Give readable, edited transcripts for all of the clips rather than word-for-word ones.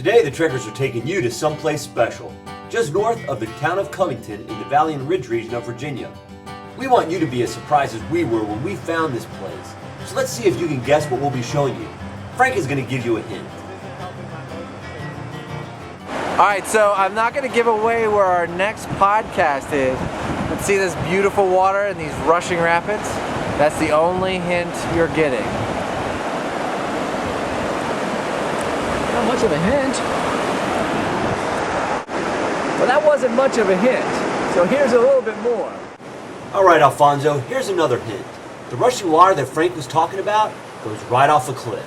Today the trekkers are taking you to someplace special, just north of the town of Covington in the Valley and Ridge region of Virginia. We want you to be as surprised as we were when we found this place. So let's see if you can guess what we'll be showing you. Frank is going to give you a hint. Alright, so I'm not going to give away where our next podcast is. But see this beautiful water and these rushing rapids? That's the only hint you're getting. Not much of a hint. Well, that wasn't much of a hint. So here's a little bit more. Alright, Alfonso, here's another hint. The rushing water that Frank was talking about goes right off a cliff.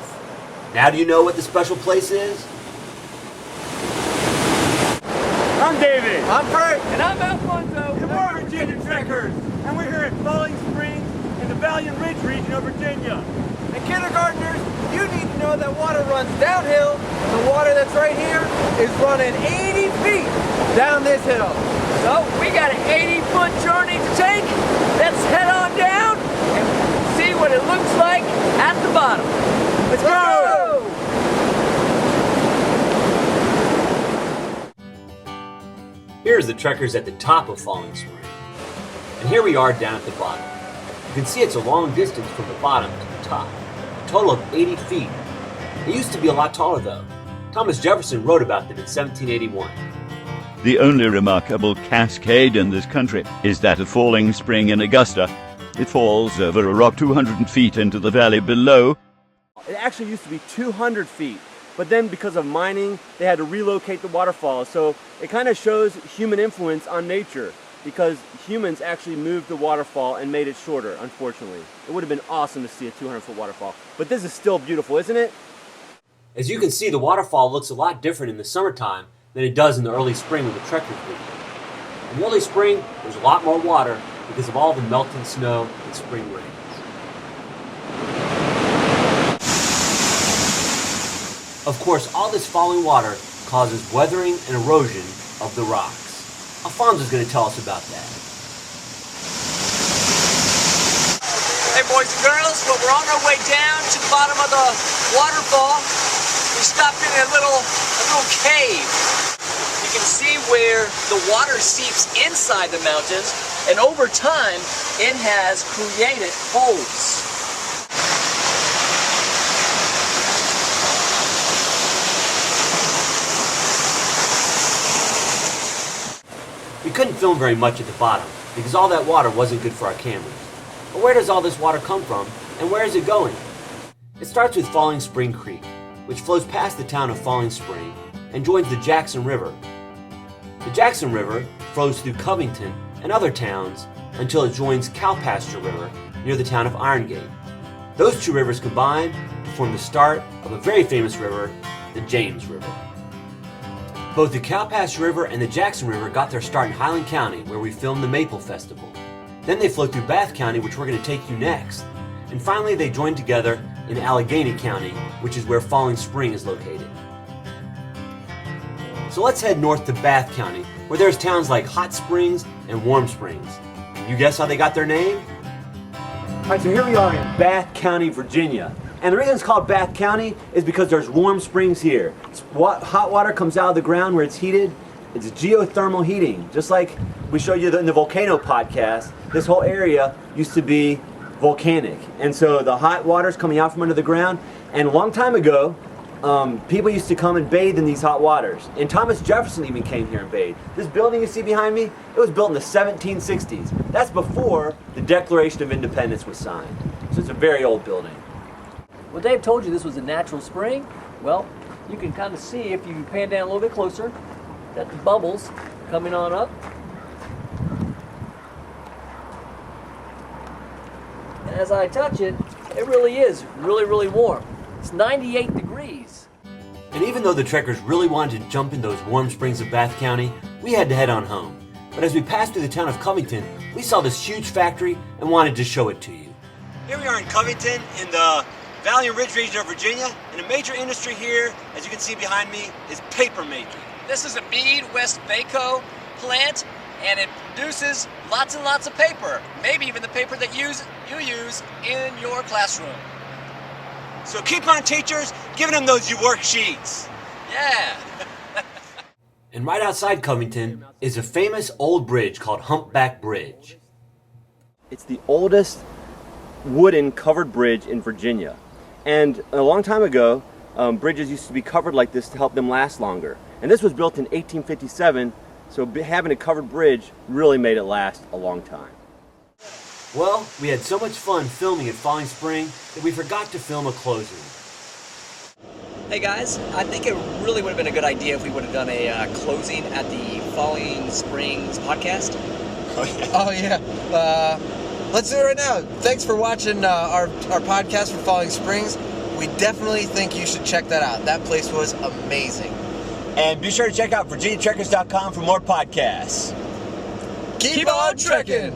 Now do you know what the special place is? I'm David. I'm Frank. And I'm Alfonso. And we're Virginia Trekkers. And we're here at Falling Springs in the Valley and Ridge region of Virginia. And kindergartners, you need to know that water runs downhill. The water that's right here is running 80 feet down this hill. So we got an 80-foot journey to take. Let's head on down and see what it looks like at the bottom. Let's go! Here's the trekkers at the top of Falling Spring. And here we are down at the bottom. You can see it's a long distance from the bottom to the top. A total of 80 feet. It used to be a lot taller though. Thomas Jefferson wrote about them in 1781. The only remarkable cascade in this country is that of Falling Spring in Augusta. It falls over a rock 200 feet into the valley below. It actually used to be 200 feet, but then because of mining, they had to relocate the waterfall. So it kind of shows human influence on nature because humans actually moved the waterfall and made it shorter, unfortunately. It would have been awesome to see a 200-foot waterfall, but this is still beautiful, isn't it? As you can see, the waterfall looks a lot different in the summertime than it does in the early spring when the trekkers were here. In the early spring, there's a lot more water because of all the melting snow and spring rains. Of course, all this falling water causes weathering and erosion of the rocks. Alfonso's going to tell us about that. Hey boys and girls, well, we're on our way down to the bottom of the waterfall. We stopped in a little cave. You can see where the water seeps inside the mountains, and over time, it has created holes. We couldn't film very much at the bottom because all that water wasn't good for our cameras. But where does all this water come from, and where is it going? It starts with Falling Spring Creek, which flows past the town of Falling Spring and joins the Jackson River. The Jackson River flows through Covington and other towns until it joins Cowpasture River near the town of Iron Gate. Those two rivers combine to form the start of a very famous river, the James River. Both the Cowpasture River and the Jackson River got their start in Highland County, where we filmed the Maple Festival. Then they flow through Bath County, which we're going to take you next. And finally they joined together in Allegheny County, which is where Falling Spring is located. So let's head north to Bath County, where there's towns like Hot Springs and Warm Springs. You guess how they got their name? Alright, so here we are in Bath County, Virginia. And the reason it's called Bath County is because there's warm springs here. Hot water comes out of the ground where it's heated. It's geothermal heating. Just like we showed you in the volcano podcast, this whole area used to be volcanic. And so the hot water's coming out from under the ground. And a long time ago, people used to come and bathe in these hot waters. And Thomas Jefferson even came here and bathed. This building you see behind me, it was built in the 1760s. That's before the Declaration of Independence was signed. So it's a very old building. Well, Dave told you this was a natural spring. Well, you can kind of see if you pan down a little bit closer that the bubbles coming on up. And as I touch it, it really is really warm. It's 98 degrees. And even though the trekkers really wanted to jump in those warm springs of Bath County, we had to head on home. But as we passed through the town of Covington, we saw this huge factory and wanted to show it to you. Here we are in Covington in the Valley and Ridge region of Virginia, and a major industry here, as you can see behind me, is paper making. This is a Mead West Vaco plant, and it produces lots and lots of paper, maybe even the paper that you use in your classroom. So keep on, teachers, giving them those worksheets. Yeah. And right outside Covington is a famous old bridge called Humpback Bridge. It's the oldest wooden covered bridge in Virginia. And a long time ago, bridges used to be covered like this to help them last longer. And this was built in 1857, so having a covered bridge really made it last a long time. Well, we had so much fun filming at Falling Spring that we forgot to film a closing. Hey guys, I think it really would have been a good idea if we would have done a closing at the Falling Springs podcast. Oh yeah. Let's do it right now. Thanks for watching our podcast for Falling Springs. We definitely think you should check that out. That place was amazing. And be sure to check out VirginiaTrekkers.com for more podcasts. Keep on trekking!